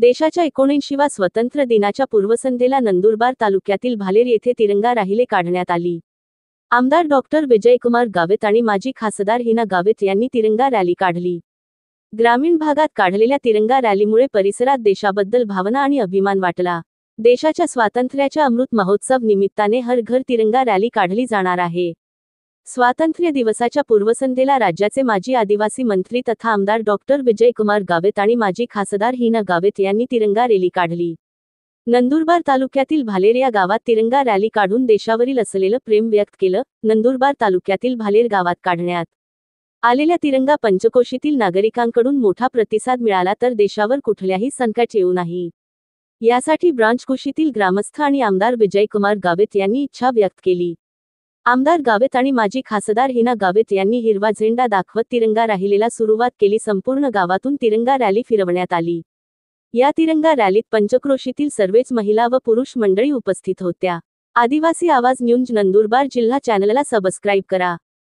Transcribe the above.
देशाच्या 79व्या स्वतंत्र दिनाच्या पूर्वसंध्येला नंदुरबार तालुक्यातील भालेर येथे तिरंगा रॅली काढण्यात आली। आमदार डॉक्टर विजयकुमार गावित आणि माजी खासदार हिना गावित यांनी तिरंगा रॅली काढली। ग्रामीण भागात काढलेल्या तिरंगा रॅलीमुळे परिसरात देशाबद्दल भावना आणि अभिमान वाटला। देशाच्या स्वातंत्र्याच्या अमृत महोत्सव निमित्ताने हर घर तिरंगा रॅली काढली जाणार आहे। स्वातंत्र्य दिवसाच्या पूर्वसंध्येला राज्याचे माजी आदिवासी मंत्री तथा आमदार डॉक्टर विजयकुमार गावित आणि माजी खासदार हिना गावित यांनी तिरंगा रॅली काढली। नंदुरबार तालुक्यातील भालेर या गावात तिरंगा रॅली काढून देशावरील असलेलं प्रेम व्यक्त केलं। नंदुरबार तालुक्यातील भालेर गावात काढण्यात आलेल्या तिरंगा पंचकोशीतील नागरिकांकडून मोठा प्रतिसाद मिळाला, तर देशावर कुठल्याही संकट येऊ नये यासाठी ब्रांच कुशीतील ग्रामस्थ आणि आमदार विजयकुमार गावित यांनी इच्छा व्यक्त केली। आमदार गावित आणि माजी खासदार हिना गावित यांनी हिरवा झेंडा दाखवत तिरंगा रॅलीला सुरुवात केली। संपूर्ण गावातून तिरंगा रॅली फिरवण्यात आली। या तिरंगा रॅलीत पंचक्रोशीतील सर्वच महिला व पुरुष मंडळी उपस्थित होत्या। आदिवासी आवाज न्यूज नंदुरबार जिल्हा चॅनलला सबस्क्राईब करा।